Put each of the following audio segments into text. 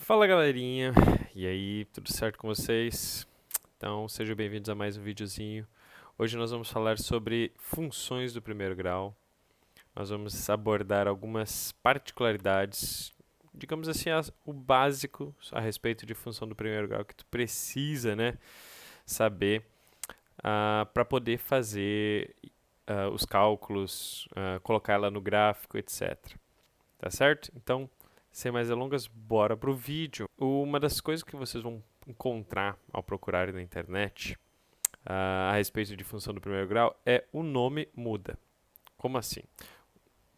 Fala galerinha, e aí, tudo certo com vocês? Então, sejam bem-vindos a mais um videozinho. Hoje nós vamos falar sobre funções do primeiro grau. Nós vamos abordar algumas particularidades, digamos assim, o básico a respeito de função do primeiro grau que tu precisa, né, saber para poder fazer os cálculos, colocar ela no gráfico, etc. Tá certo? Então, sem mais delongas, bora pro vídeo. Uma das coisas que vocês vão encontrar ao procurarem na internet a respeito de função do primeiro grau é o nome muda. Como assim?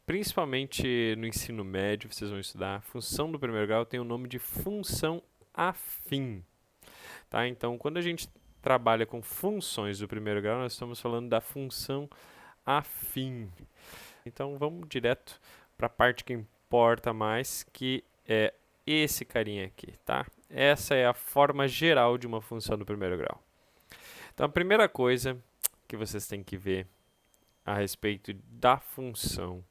Principalmente no ensino médio, vocês vão estudar a função do primeiro grau tem o nome de função afim. Tá? Então, quando a gente trabalha com funções do primeiro grau, nós estamos falando da função afim. Então, vamos direto para a parte que importa mais, que é esse carinha aqui, tá? Essa é a forma geral de uma função do primeiro grau. Então, a primeira coisa que vocês têm que ver a respeito da função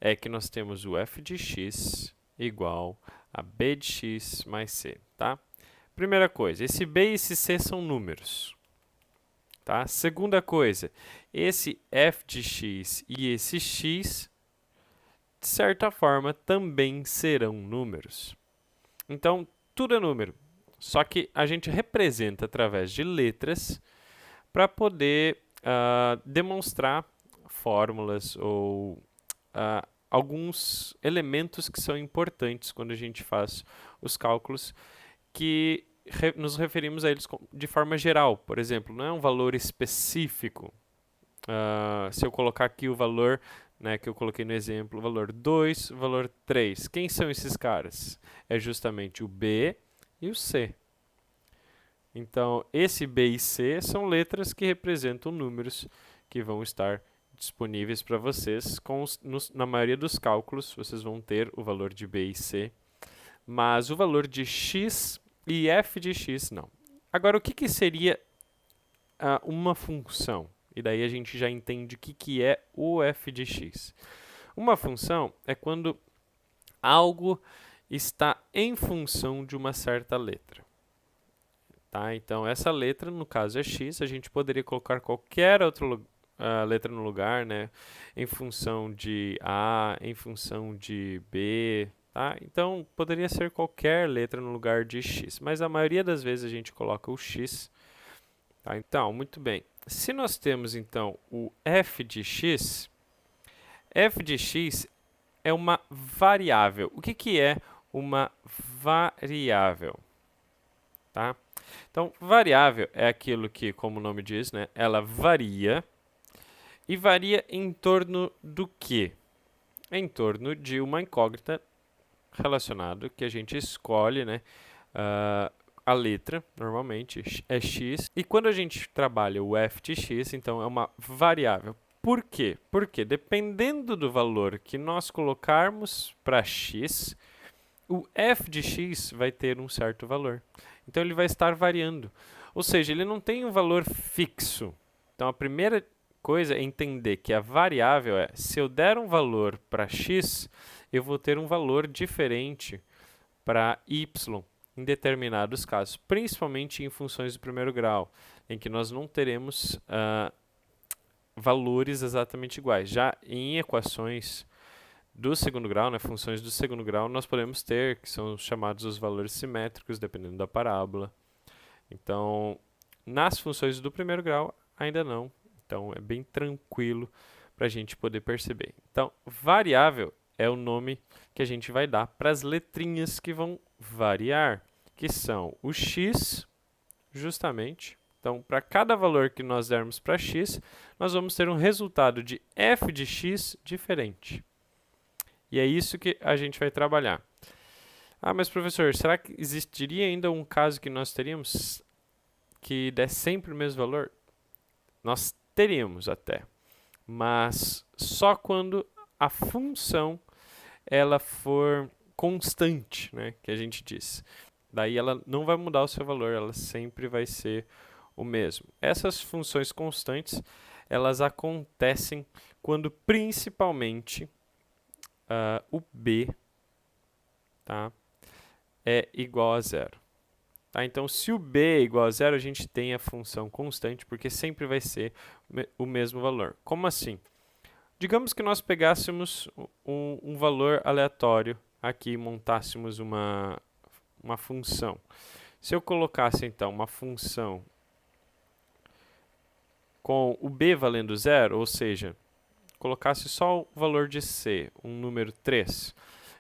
é que nós temos o f de x igual a b de x mais c, tá? Primeira coisa, esse b e esse c são números, tá? Segunda coisa, esse f de x e esse x, de certa forma, também serão números. Então, tudo é número, só que a gente representa através de letras para poder demonstrar fórmulas ou alguns elementos que são importantes quando a gente faz os cálculos, que nos referimos a eles de forma geral. Por exemplo, não é um valor específico. Se eu colocar aqui o valor, né, que eu coloquei no exemplo, o valor 2, o valor 3. Quem são esses caras? É justamente o B e o C. Então, esse B e C são letras que representam números que vão estar disponíveis para vocês. Na maioria dos cálculos, vocês vão ter o valor de B e C, mas o valor de x e f de x não. Agora, o que seria uma função? E daí a gente já entende o que é o f de x. Uma função é quando algo está em função de uma certa letra. Tá? Então, essa letra, no caso é x, a gente poderia colocar qualquer outra letra no lugar, né? Em função de A, em função de B, tá? Então, poderia ser qualquer letra no lugar de x, mas a maioria das vezes a gente coloca o x. Tá? Então, muito bem. Se nós temos, então, o f de x é uma variável. O que é uma variável? Tá? Então, variável é aquilo que, como o nome diz, né, ela varia. E varia em torno do quê? Em torno de uma incógnita relacionada que a gente escolhe, né, a letra, normalmente, é x. E quando a gente trabalha o f de x, então é uma variável. Por quê? Porque dependendo do valor que nós colocarmos para x, o f de x vai ter um certo valor. Então, ele vai estar variando. Ou seja, ele não tem um valor fixo. Então, a primeira coisa é entender que a variável é, se eu der um valor para x, eu vou ter um valor diferente para y em determinados casos, principalmente em funções do primeiro grau, em que nós não teremos valores exatamente iguais. Já em equações do segundo grau, né, funções do segundo grau, nós podemos ter, que são chamados os valores simétricos, dependendo da parábola. Então, nas funções do primeiro grau, ainda não. Então, é bem tranquilo para a gente poder perceber. Então, variável é o nome que a gente vai dar para as letrinhas que vão variar, que são o x, justamente. Então, para cada valor que nós dermos para x, nós vamos ter um resultado de f de x diferente. E é isso que a gente vai trabalhar. Ah, mas professor, será que existiria ainda um caso que nós teríamos que der sempre o mesmo valor? Nós teríamos até, mas só quando a função ela for constante, né, que a gente diz. Daí ela não vai mudar o seu valor, ela sempre vai ser o mesmo. Essas funções constantes, elas acontecem quando principalmente o b, tá, é igual a zero. Tá? Então, se o b é igual a zero, a gente tem a função constante, porque sempre vai ser o mesmo valor. Como assim? Digamos que nós pegássemos um valor aleatório aqui e montássemos uma função. Se eu colocasse, então, uma função com o b valendo zero, ou seja, colocasse só o valor de c, um número 3,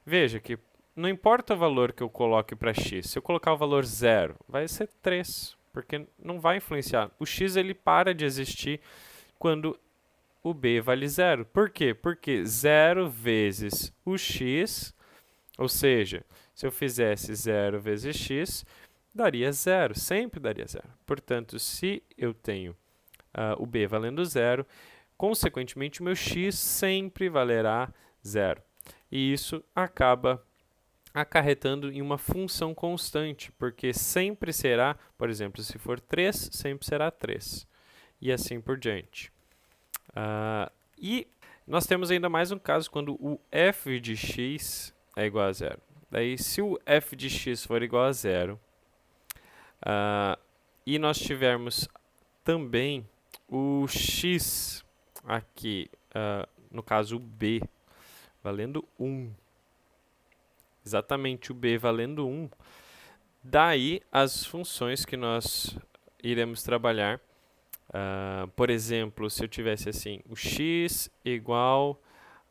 veja que não importa o valor que eu coloque para x, se eu colocar o valor 0, vai ser 3, porque não vai influenciar. O x ele para de existir quando o b vale 0. Por quê? Porque 0 vezes o x, ou seja, se eu fizesse 0 vezes x, daria 0, sempre daria 0. Portanto, se eu tenho o b valendo 0, consequentemente, o meu x sempre valerá 0. E isso acaba acarretando em uma função constante, porque sempre será, por exemplo, se for 3, sempre será 3. E assim por diante. E nós temos ainda mais um caso quando o f de x é igual a 0. Daí, se o f de x for igual a 0, e nós tivermos também o x aqui, no caso o b, valendo 1, exatamente o b valendo 1, daí as funções que nós iremos trabalhar, por exemplo, se eu tivesse assim, o x igual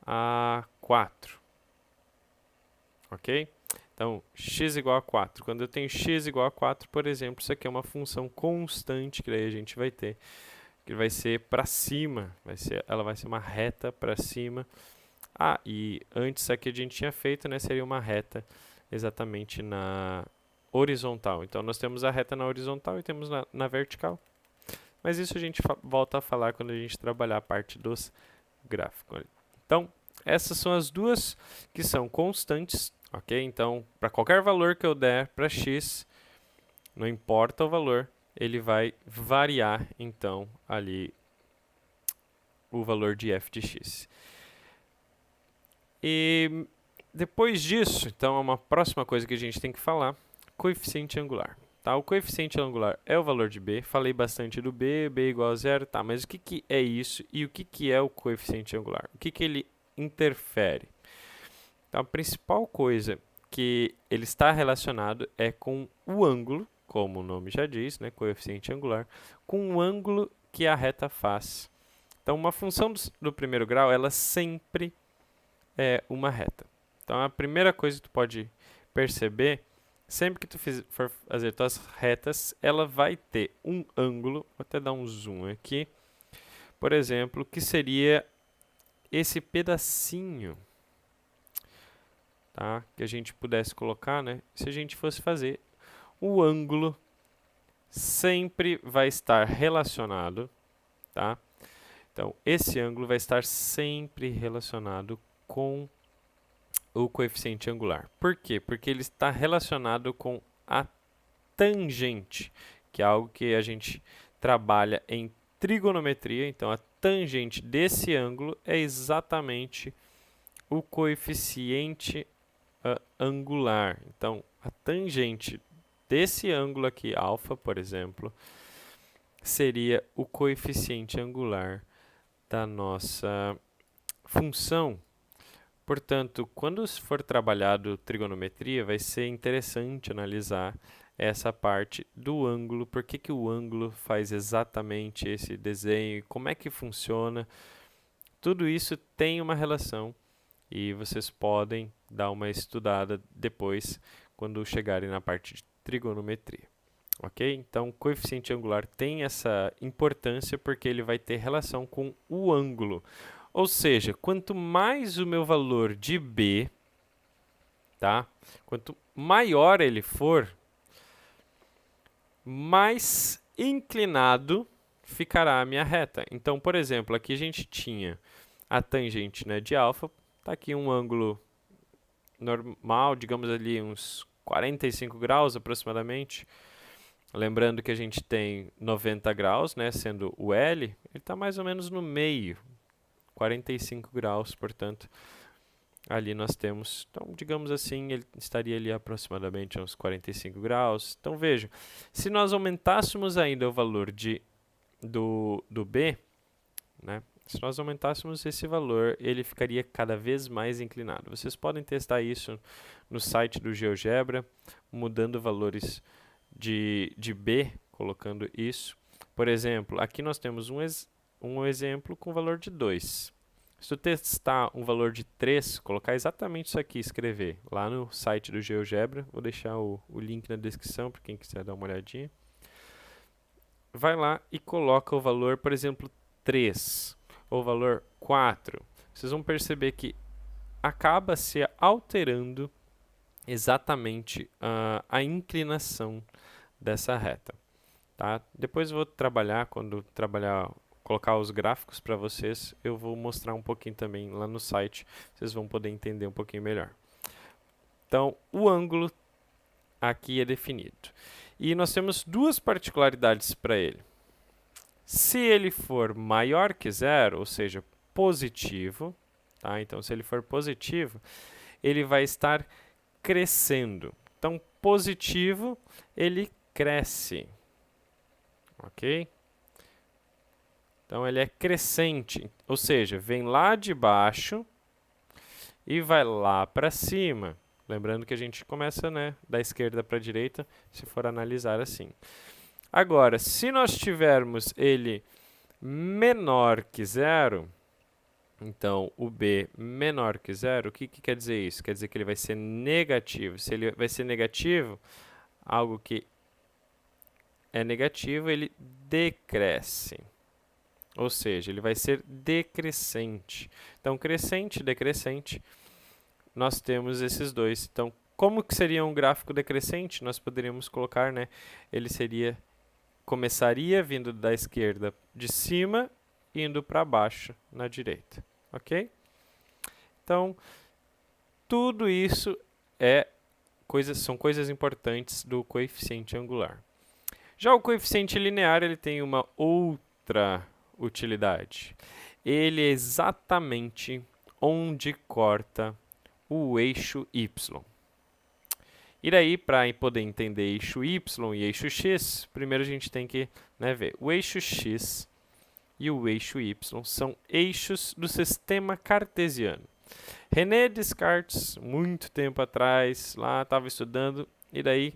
a 4, ok? Então, x igual a 4. Quando eu tenho x igual a 4, por exemplo, isso aqui é uma função constante que daí a gente vai ter, que vai ser para cima, ela vai ser uma reta para cima. E antes aqui a gente tinha feito, né, seria uma reta exatamente na horizontal. Então, nós temos a reta na horizontal e temos na vertical. Mas isso a gente volta a falar quando a gente trabalhar a parte dos gráficos. Então, essas são as duas que são constantes, ok? Então, para qualquer valor que eu der para x, não importa o valor, ele vai variar, então, ali o valor de f de x. E depois disso, então, é uma próxima coisa que a gente tem que falar, coeficiente angular. Tá? O coeficiente angular é o valor de b, falei bastante do b, b igual a zero, tá, mas o que é isso e o que é o coeficiente angular? O que ele interfere? Então, a principal coisa que ele está relacionado é com o ângulo, como o nome já diz, né, coeficiente angular, com o ângulo que a reta faz. Então, uma função do primeiro grau, ela sempre é uma reta. Então, a primeira coisa que tu pode perceber, sempre que tu for fazer tuas retas, ela vai ter um ângulo, vou até dar um zoom aqui, por exemplo, que seria esse pedacinho, tá? Que a gente pudesse colocar, né? Se a gente fosse fazer, o ângulo sempre vai estar relacionado, tá? Então, esse ângulo vai estar sempre relacionado com o coeficiente angular. Por quê? Porque ele está relacionado com a tangente, que é algo que a gente trabalha em trigonometria. Então, a tangente desse ângulo é exatamente o coeficiente angular. Então, a tangente desse ângulo aqui, alfa, por exemplo, seria o coeficiente angular da nossa função. Portanto, quando for trabalhado trigonometria, vai ser interessante analisar essa parte do ângulo, por que o ângulo faz exatamente esse desenho, como é que funciona. Tudo isso tem uma relação e vocês podem dar uma estudada depois, quando chegarem na parte de trigonometria. Ok? Então, o coeficiente angular tem essa importância porque ele vai ter relação com o ângulo. Ou seja, quanto mais o meu valor de b, tá? Quanto maior ele for, mais inclinado ficará a minha reta. Então, por exemplo, aqui a gente tinha a tangente, né, de alfa, tá aqui um ângulo normal, digamos ali uns 45 graus aproximadamente. Lembrando que a gente tem 90 graus, né, sendo o L, ele está mais ou menos no meio, 45 graus, portanto, ali nós temos, então, digamos assim, ele estaria ali aproximadamente a uns 45 graus. Então, vejam, se nós aumentássemos ainda o valor do B, né? Se nós aumentássemos esse valor, ele ficaria cada vez mais inclinado. Vocês podem testar isso no site do GeoGebra, mudando valores de B, colocando isso. Por exemplo, aqui nós temos um exemplo com valor de 2. Se tu testar um valor de 3, colocar exatamente isso aqui, escrever lá no site do GeoGebra, vou deixar o link na descrição para quem quiser dar uma olhadinha. Vai lá e coloca o valor, por exemplo, 3 ou valor 4. Vocês vão perceber que acaba se alterando exatamente a inclinação dessa reta. Tá? Depois eu vou colocar os gráficos para vocês, eu vou mostrar um pouquinho também lá no site, vocês vão poder entender um pouquinho melhor. Então, o ângulo aqui é definido. E nós temos duas particularidades para ele. Se ele for maior que zero, ou seja, positivo, tá? Então, se ele for positivo, ele vai estar crescendo. Então, positivo, ele cresce. Ok? Então, ele é crescente, ou seja, vem lá de baixo e vai lá para cima. Lembrando que a gente começa, né, da esquerda para a direita, se for analisar assim. Agora, se nós tivermos ele menor que zero, então o B menor que zero, o que quer dizer isso? Quer dizer que ele vai ser negativo. Se ele vai ser negativo, algo que é negativo, ele decresce. Ou seja, ele vai ser decrescente. Então, crescente, decrescente, nós temos esses dois. Então, como que seria um gráfico decrescente? Nós poderíamos colocar, né, ele começaria vindo da esquerda de cima, indo para baixo na direita. Ok? Então, tudo isso são coisas importantes do coeficiente angular. Já o coeficiente linear, ele tem uma outra utilidade. Ele é exatamente onde corta o eixo Y. E daí, para poder entender eixo Y e eixo X, primeiro a gente tem que, né, ver. O eixo X e o eixo Y são eixos do sistema cartesiano. René Descartes, muito tempo atrás, lá estava estudando, e daí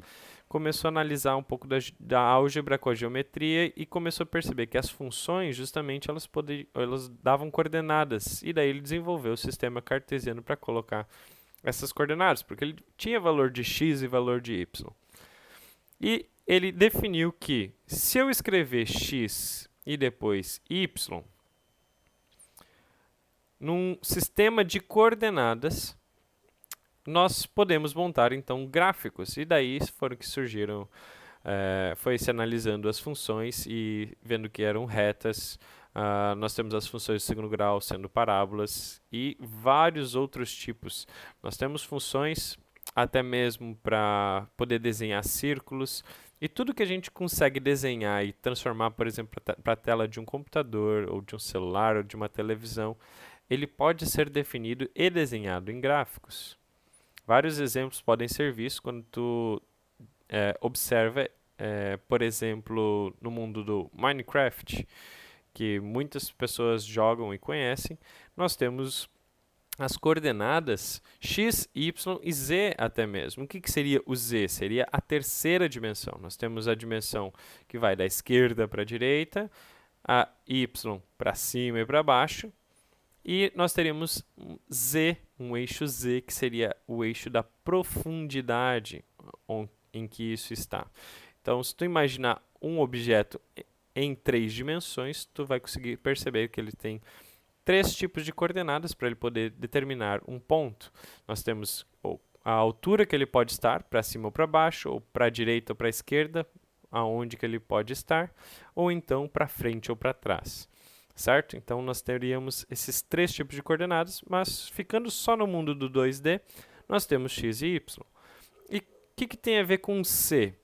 começou a analisar um pouco da álgebra com a geometria e começou a perceber que as funções, justamente, elas davam coordenadas. E daí ele desenvolveu o sistema cartesiano para colocar essas coordenadas, porque ele tinha valor de x e valor de y. E ele definiu que, se eu escrever x e depois y, num sistema de coordenadas, nós podemos montar, então, gráficos. E daí foram que surgiram, foi se analisando as funções e vendo que eram retas. Nós temos as funções de segundo grau sendo parábolas e vários outros tipos. Nós temos funções até mesmo para poder desenhar círculos. E tudo que a gente consegue desenhar e transformar, por exemplo, para a tela de um computador, ou de um celular, ou de uma televisão, ele pode ser definido e desenhado em gráficos. Vários exemplos podem ser vistos quando tu observa, por exemplo, no mundo do Minecraft, que muitas pessoas jogam e conhecem. Nós temos as coordenadas x, y e z até mesmo. O que seria o z? Seria a terceira dimensão. Nós temos a dimensão que vai da esquerda para a direita, a y para cima e para baixo, e nós teríamos z, um eixo z, que seria o eixo da profundidade em que isso está. Então, se tu imaginar um objeto em 3 dimensões, tu vai conseguir perceber que ele tem 3 tipos de coordenadas para ele poder determinar um ponto. Nós temos a altura que ele pode estar, para cima ou para baixo, ou para a direita ou para a esquerda, aonde que ele pode estar, ou então para frente ou para trás. Certo? Então, nós teríamos esses 3 tipos de coordenadas, mas ficando só no mundo do 2D, nós temos x e y. E o que tem a ver com o C?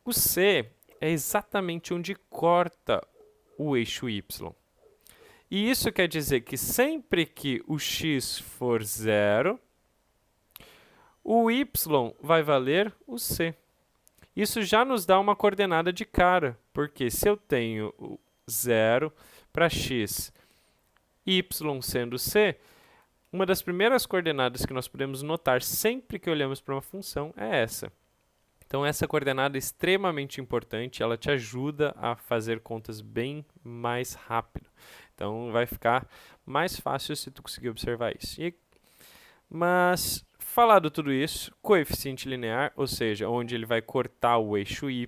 O C é exatamente onde corta o eixo y. E isso quer dizer que sempre que o x for 0, o y vai valer o c. Isso já nos dá uma coordenada de cara, porque se eu tenho o 0 para x, y sendo c, uma das primeiras coordenadas que nós podemos notar sempre que olhamos para uma função é essa. Então, essa coordenada é extremamente importante, ela te ajuda a fazer contas bem mais rápido. Então, vai ficar mais fácil se tu conseguir observar isso. Mas, falado tudo isso, coeficiente linear, ou seja, onde ele vai cortar o eixo y,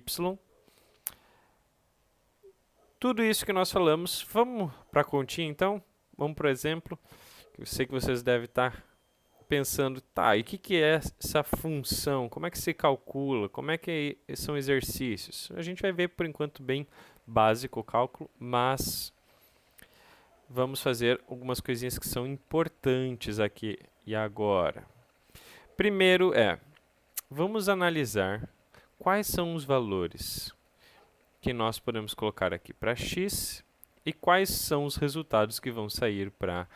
tudo isso que nós falamos, vamos para a continha então? Vamos para o exemplo, que eu sei que vocês devem estar pensando, tá, e o que é essa função? Como é que se calcula? Como é que são exercícios? A gente vai ver por enquanto bem básico o cálculo, mas vamos fazer algumas coisinhas que são importantes aqui e agora. Primeiro vamos analisar quais são os valores que nós podemos colocar aqui para x e quais são os resultados que vão sair para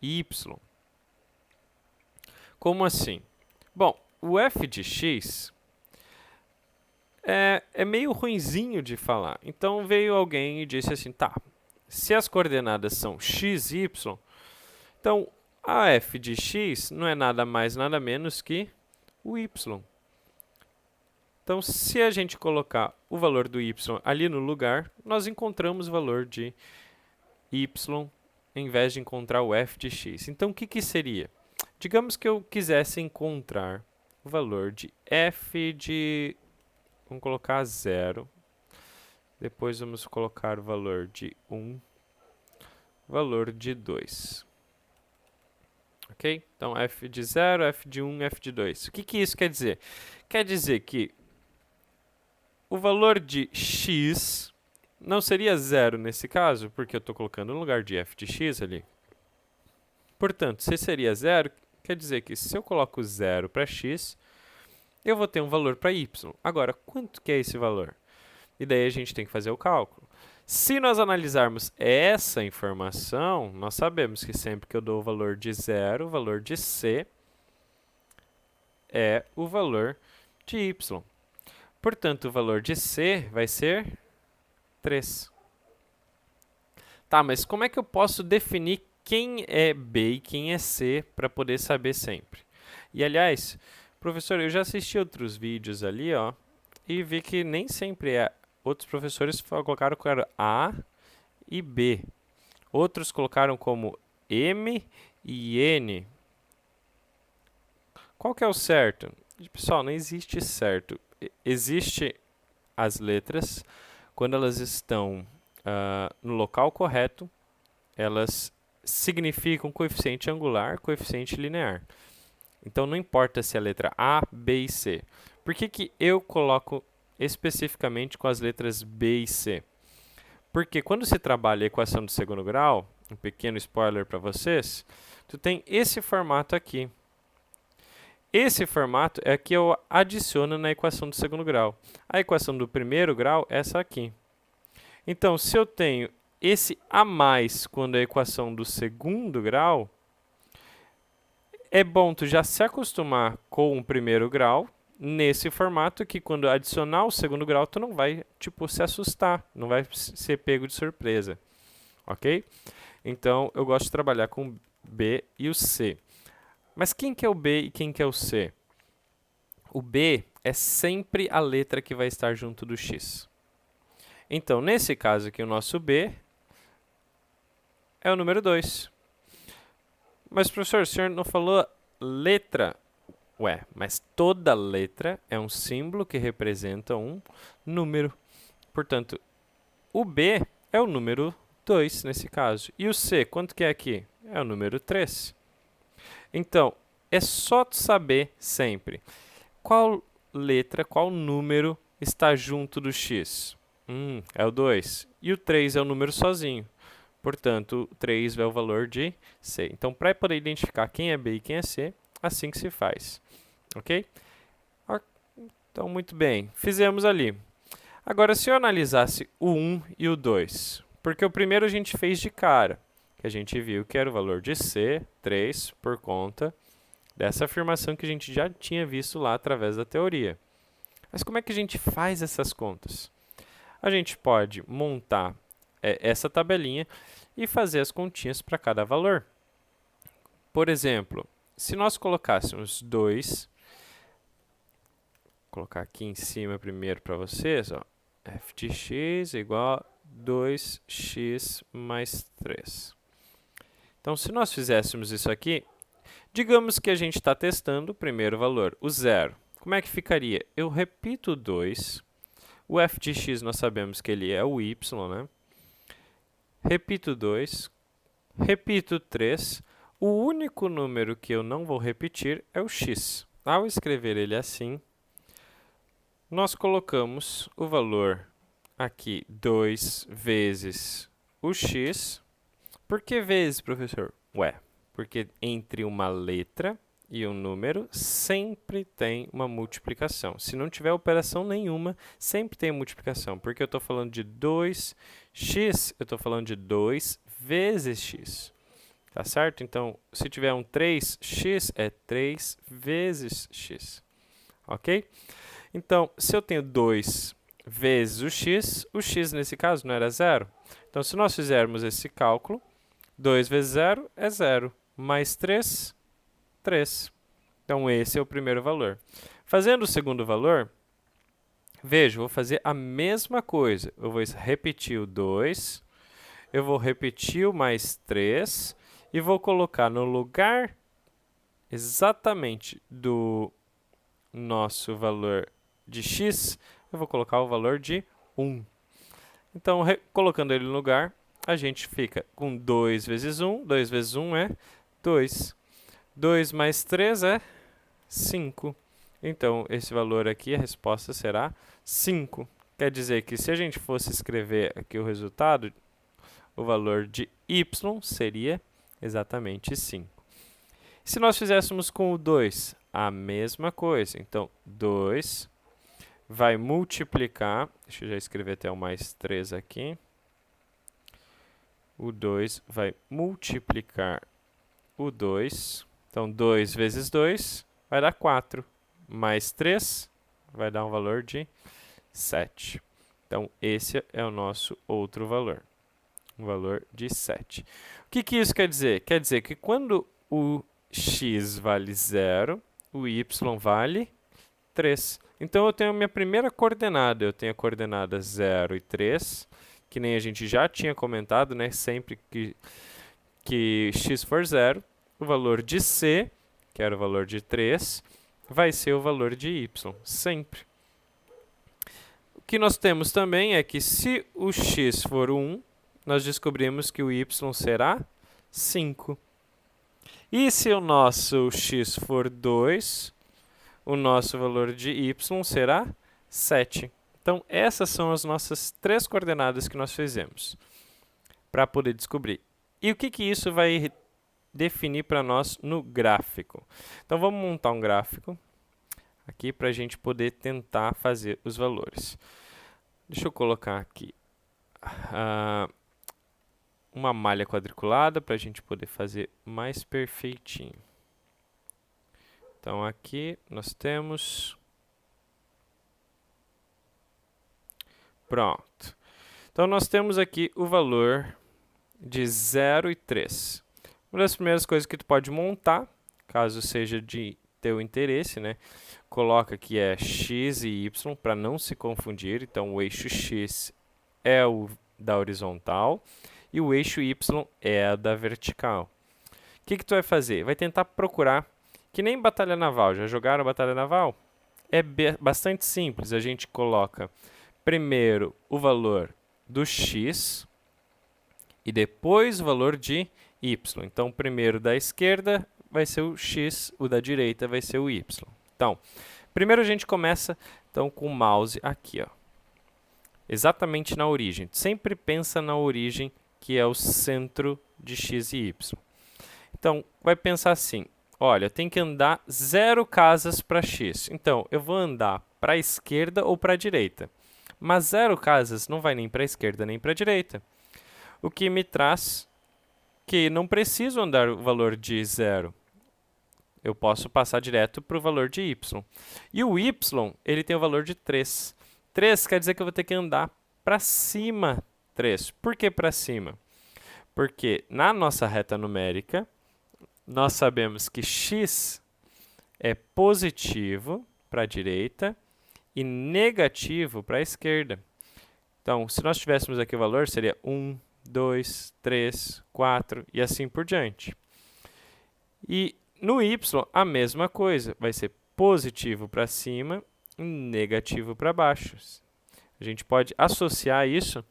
y. Como assim? Bom, o f de x é meio ruinzinho de falar. Então veio alguém e disse assim, tá, se as coordenadas são x e y, então a f de x não é nada mais, nada menos que o y. Então, se a gente colocar o valor do y ali no lugar, nós encontramos o valor de y em vez de encontrar o f de x. Então, o que seria? Digamos que eu quisesse encontrar o valor de f de... Vamos colocar 0. Depois vamos colocar o valor de 1. Valor de 2. Ok? Então, f de 0, f de 1, f de 2. O que isso quer dizer? Quer dizer que o valor de x não seria 0 nesse caso, porque eu estou colocando no lugar de f de x ali. Portanto, se seria 0, quer dizer que se eu coloco 0 para x, eu vou ter um valor para y. Agora, quanto que é esse valor? E daí a gente tem que fazer o cálculo. Se nós analisarmos essa informação, nós sabemos que sempre que eu dou o valor de 0, o valor de c é o valor de y. Portanto, o valor de c vai ser 3. Tá, mas como é que eu posso definir quem é B e quem é C para poder saber sempre? E, aliás, professor, eu já assisti outros vídeos ali, ó, e vi que nem sempre é. Outros professores colocaram A e B. Outros colocaram como M e N. Qual que é o certo? Pessoal, não existe certo. Existe as letras, quando elas estão no local correto, elas significam coeficiente angular, coeficiente linear. Então, não importa se é a letra A, B e C. Por que eu coloco especificamente com as letras B e C? Porque quando se trabalha a equação do segundo grau, um pequeno spoiler para vocês, tu tem esse formato aqui. Esse formato é que eu adiciono na equação do segundo grau. A equação do primeiro grau é essa aqui. Então, se eu tenho esse a mais quando a equação do segundo grau, é bom tu já se acostumar com o primeiro grau nesse formato que quando adicionar o segundo grau tu não vai se assustar, não vai ser pego de surpresa, ok? Então, eu gosto de trabalhar com o B e o C. Mas quem que é o B e quem que é o C? O B é sempre a letra que vai estar junto do X. Então, nesse caso aqui, o nosso B é o número 2. Mas, professor, o senhor não falou letra? Ué, mas toda letra é um símbolo que representa um número. Portanto, o B é o número 2 nesse caso. E o C, quanto que é aqui? É o número 3. Então, é só tu saber sempre qual letra, qual número está junto do X. É o 2. E o 3 é o número sozinho. Portanto, o 3 é o valor de C. Então, para poder identificar quem é B e quem é C, assim que se faz. Ok? Então, muito bem. Fizemos ali. Agora, se eu analisasse o 1 e o 2, porque o primeiro a gente fez de cara, que a gente viu que era o valor de C, 3, por conta dessa afirmação que a gente já tinha visto lá através da teoria. Mas como é que a gente faz essas contas? A gente pode montar essa tabelinha e fazer as continhas para cada valor. Por exemplo, se nós colocássemos 2, vou colocar aqui em cima primeiro para vocês, ó, f de x igual a 2x mais 3. Então, se nós fizéssemos isso aqui, digamos que a gente está testando o primeiro valor, o 0. Como é que ficaria? Eu repito o 2, o f de x nós sabemos que ele é o y, né? Repito 2, repito 3, o único número que eu não vou repetir é o x. Ao escrever ele assim, nós colocamos o valor aqui 2 vezes o x. Por que vezes, professor? Ué, porque entre uma letra e um número sempre tem uma multiplicação. Se não tiver operação nenhuma, sempre tem multiplicação. Porque eu estou falando de 2x, eu estou falando de 2 vezes x. Tá certo? Então, se tiver um 3x, é 3 vezes x. Ok? Então, se eu tenho 2 vezes o x nesse caso não era 0. Então, se nós fizermos esse cálculo, 2 vezes 0 é 0, mais 3, 3. Então, esse é o primeiro valor. Fazendo o segundo valor, veja, vou fazer a mesma coisa. Eu vou repetir o 2, eu vou repetir o mais 3 e vou colocar no lugar exatamente do nosso valor de x, eu vou colocar o valor de 1. Então, colocando ele no lugar, a gente fica com 2 vezes 1. 2 vezes 1 é 2. 2 mais 3 é 5. Então, esse valor aqui, a resposta será 5. Quer dizer que se a gente fosse escrever aqui o resultado, o valor de y seria exatamente 5. Se nós fizéssemos com o 2, a mesma coisa. Então, 2 vai multiplicar, deixa eu já escrever até o mais 3 aqui. O 2 vai multiplicar o 2. Então, 2 vezes 2 vai dar 4. Mais 3 vai dar um valor de 7. Então, esse é o nosso outro valor. Um valor de 7. O que isso quer dizer? Quer dizer que quando o x vale 0, o y vale 3. Então, eu tenho a minha primeira coordenada. Eu tenho a coordenada 0 e 3, que nem a gente já tinha comentado, né? Sempre que x for 0, o valor de c, que era o valor de 3, vai ser o valor de y, sempre. O que nós temos também é que se o x for 1, nós descobrimos que o y será 5. E se o nosso x for 2, o nosso valor de y será 7. Então, essas são as nossas 3 coordenadas que nós fizemos para poder descobrir. E o que isso vai definir para nós no gráfico? Então, vamos montar um gráfico aqui para a gente poder tentar fazer os valores. Deixa eu colocar aqui uma malha quadriculada para a gente poder fazer mais perfeitinho. Então, aqui nós temos... Pronto. Então, nós temos aqui o valor de 0 e 3. Uma das primeiras coisas que tu pode montar, caso seja de teu interesse, né? Coloca que é x e y para não se confundir. Então, o eixo x é o da horizontal e o eixo y é a da vertical. O que tu vai fazer? Vai tentar procurar, que nem batalha naval. Já jogaram batalha naval? É bastante simples. A gente coloca primeiro o valor do x e depois o valor de y. Então, primeiro da esquerda vai ser o x, o da direita vai ser o y. Então, primeiro a gente começa então, com o mouse aqui, ó, exatamente na origem. Sempre pensa na origem, que é o centro de x e y. Então, vai pensar assim, olha, eu tenho que andar 0 casas para x. Então, eu vou andar para a esquerda ou para a direita. Mas 0 casas não vai nem para a esquerda nem para a direita. O que me traz que não preciso andar o valor de 0. Eu posso passar direto para o valor de y. E o y, ele tem o valor de 3. 3 quer dizer que eu vou ter que andar para cima 3. Por que para cima? Porque na nossa reta numérica, nós sabemos que x é positivo para a direita e negativo para a esquerda. Então, se nós tivéssemos aqui o valor, seria 1, 2, 3, 4 e assim por diante. E no y, a mesma coisa. Vai ser positivo para cima e negativo para baixo. A gente pode associar isso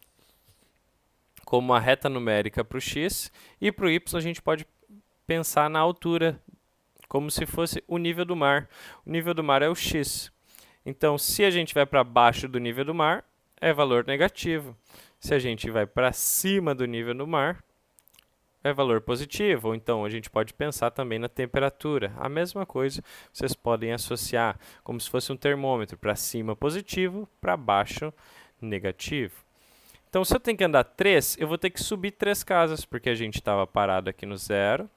como a reta numérica para o x, e para o y a gente pode pensar na altura, como se fosse o nível do mar. O nível do mar é o x. Então, se a gente vai para baixo do nível do mar, é valor negativo. Se a gente vai para cima do nível do mar, é valor positivo. Ou então, a gente pode pensar também na temperatura. A mesma coisa, vocês podem associar como se fosse um termômetro. Para cima, positivo, para baixo, negativo. Então, se eu tenho que andar 3, eu vou ter que subir 3 casas, porque a gente estava parado aqui no 0.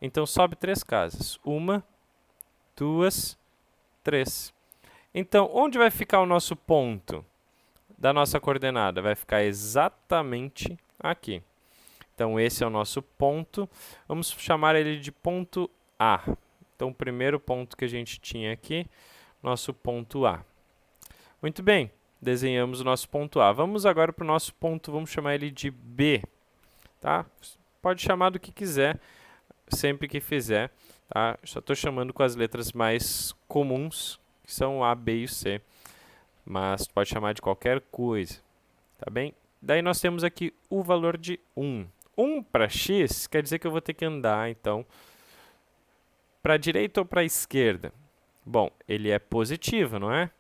Então, sobe 3 casas. 1, 2, 3. Então, onde vai ficar o nosso ponto da nossa coordenada? Vai ficar exatamente aqui. Então, esse é o nosso ponto. Vamos chamar ele de ponto A. Então, o primeiro ponto que a gente tinha aqui, nosso ponto A. Muito bem, desenhamos o nosso ponto A. Vamos agora para o nosso ponto, vamos chamar ele de B. Tá? Pode chamar do que quiser, sempre que fizer. Tá? Só estou chamando com as letras mais comuns, que são A, B e C. Mas pode chamar de qualquer coisa. Tá bem? Daí nós temos aqui o valor de 1. 1 para x quer dizer que eu vou ter que andar, então, para a direita ou para a esquerda? Bom, ele é positivo, não é?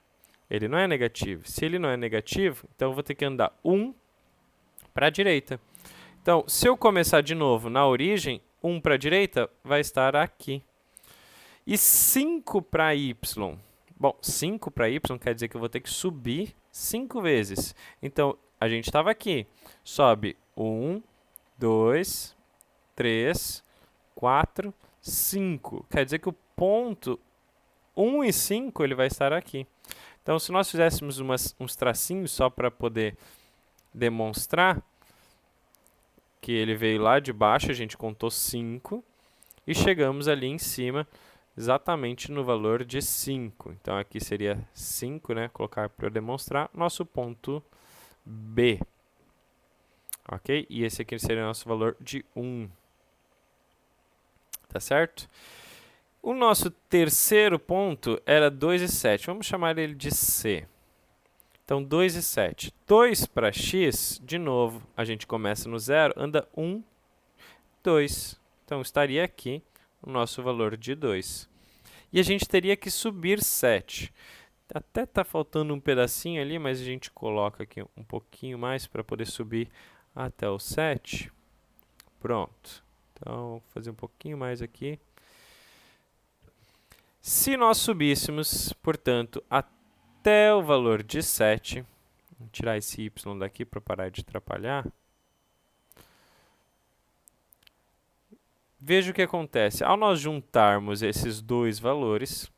Ele não é negativo. Se ele não é negativo, então eu vou ter que andar 1 para a direita. Então, se eu começar de novo na origem, 1 para a direita vai estar aqui. E 5 para y? Bom, 5 para y quer dizer que eu vou ter que subir 5 vezes. Então, a gente estava aqui. Sobe 1, 2, 3, 4, 5. Quer dizer que o ponto 1 e 5 ele vai estar aqui. Então, se nós fizéssemos uns tracinhos só para poder demonstrar que ele veio lá de baixo, a gente contou 5 e chegamos ali em cima exatamente no valor de 5. Então, aqui seria 5, né? Colocar para demonstrar nosso ponto B. Ok? E esse aqui seria o nosso valor de 1. Tá certo? O nosso terceiro ponto era 2 e 7. Vamos chamar ele de C. Então, 2 e 7. 2 para x, de novo, a gente começa no 0, anda 1, 2. Então, estaria aqui o nosso valor de 2. E a gente teria que subir 7. Até está faltando um pedacinho ali, mas a gente coloca aqui um pouquinho mais para poder subir até o 7. Pronto. Então, vou fazer um pouquinho mais aqui. Se nós subíssemos, portanto, até o valor de 7, vou tirar esse y daqui para parar de atrapalhar. Veja o que acontece. Ao nós juntarmos esses dois valores,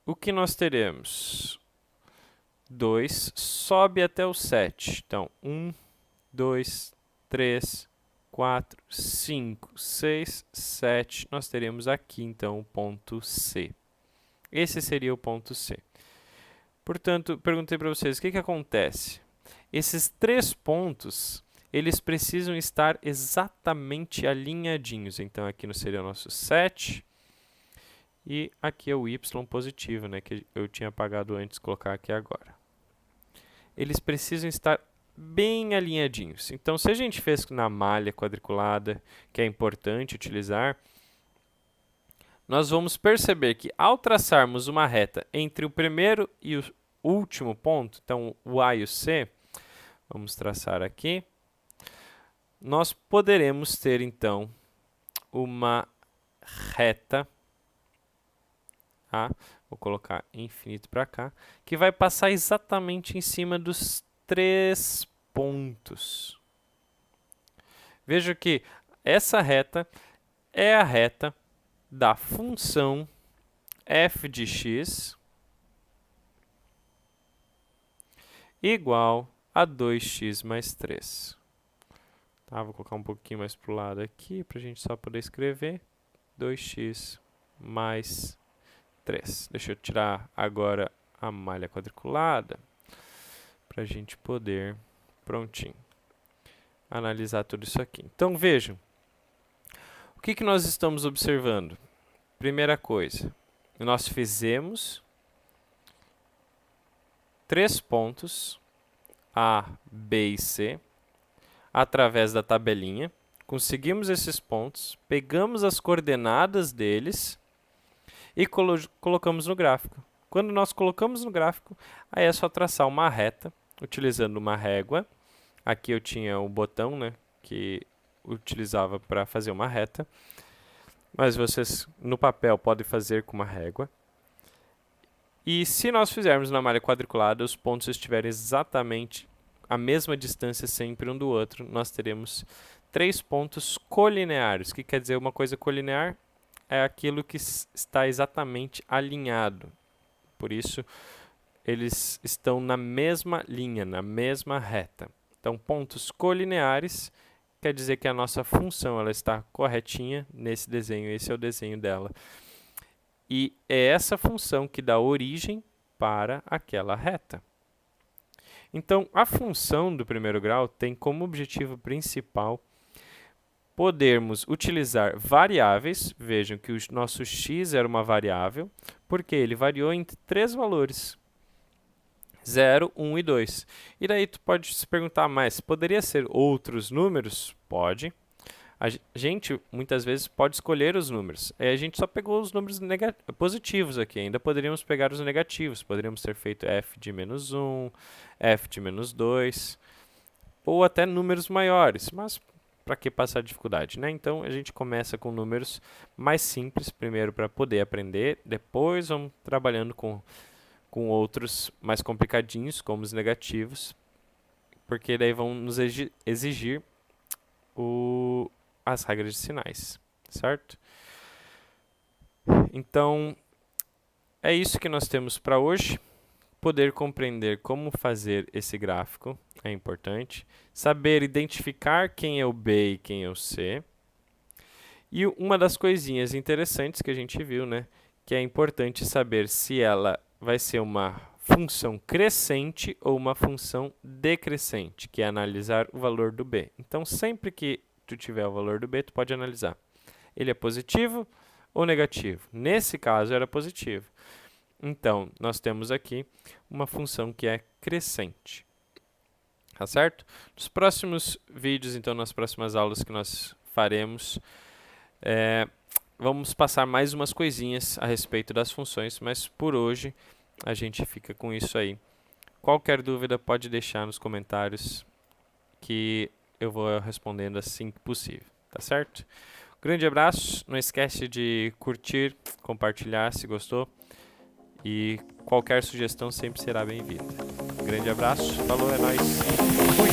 o que nós teremos? 2 sobe até o 7. Então, 1, 2, 3, 4, 5, 6, 7. Nós teremos aqui, então, o ponto C. Esse seria o ponto C. Portanto, perguntei para vocês, o que acontece? Esses 3 pontos, eles precisam estar exatamente alinhadinhos. Então, aqui não seria o nosso 7. E aqui é o y positivo, né, que eu tinha apagado antes, colocar aqui agora. Eles precisam estar bem alinhadinhos. Então, se a gente fez na malha quadriculada, que é importante utilizar, nós vamos perceber que ao traçarmos uma reta entre o primeiro e o último ponto, então o A e o C, vamos traçar aqui, nós poderemos ter, então, uma reta, tá? Vou colocar infinito para cá, que vai passar exatamente em cima dos 3 pontos. Veja que essa reta é a reta da função f de x igual a 2x mais 3. Tá, vou colocar um pouquinho mais para o lado aqui, para a gente só poder escrever 2x mais 3. Deixa eu tirar agora a malha quadriculada, para a gente poder, prontinho, analisar tudo isso aqui. Então, vejam, o que nós estamos observando? Primeira coisa, nós fizemos 3 pontos, A, B e C, através da tabelinha. Conseguimos esses pontos, pegamos as coordenadas deles e colocamos no gráfico. Quando nós colocamos no gráfico, aí é só traçar uma reta, utilizando uma régua. Aqui eu tinha o botão, né, que utilizava para fazer uma reta, mas vocês no papel podem fazer com uma régua. E se nós fizermos na malha quadriculada, os pontos estiverem exatamente a mesma distância sempre um do outro, nós teremos 3 pontos colineares. O que quer dizer uma coisa colinear? É aquilo que está exatamente alinhado. Por isso, eles estão na mesma linha, na mesma reta. Então, pontos colineares quer dizer que a nossa função ela está corretinha nesse desenho. Esse é o desenho dela. E é essa função que dá origem para aquela reta. Então, a função do primeiro grau tem como objetivo principal podermos utilizar variáveis. Vejam que o nosso x era uma variável, porque ele variou entre 3 valores, 0, 1 e 2. E daí tu pode se perguntar, mas poderia ser outros números? Pode. A gente, muitas vezes, pode escolher os números. A gente só pegou os números positivos aqui. Ainda poderíamos pegar os negativos. Poderíamos ter feito f de menos 1, f de menos 2, ou até números maiores. Mas, para que passar dificuldade, né? Então, a gente começa com números mais simples, primeiro para poder aprender. Depois, vamos trabalhando com outros mais complicadinhos, como os negativos. Porque daí vão nos exigir as regras de sinais, certo? Então, é isso que nós temos para hoje. Poder compreender como fazer esse gráfico é importante. Saber identificar quem é o B e quem é o C. E uma das coisinhas interessantes que a gente viu, né, que é importante saber se ela vai ser uma função crescente ou uma função decrescente, que é analisar o valor do B. Então, sempre que tu tiver o valor do B, tu pode analisar. Ele é positivo ou negativo? Nesse caso, era positivo. Então, nós temos aqui uma função que é crescente. Tá certo? Nos próximos vídeos, então, nas próximas aulas que nós faremos, vamos passar mais umas coisinhas a respeito das funções, mas por hoje a gente fica com isso aí. Qualquer dúvida pode deixar nos comentários que eu vou respondendo assim que possível, tá certo? Grande abraço, não esquece de curtir, compartilhar se gostou e qualquer sugestão sempre será bem-vinda. Grande abraço, falou, é nóis, fui!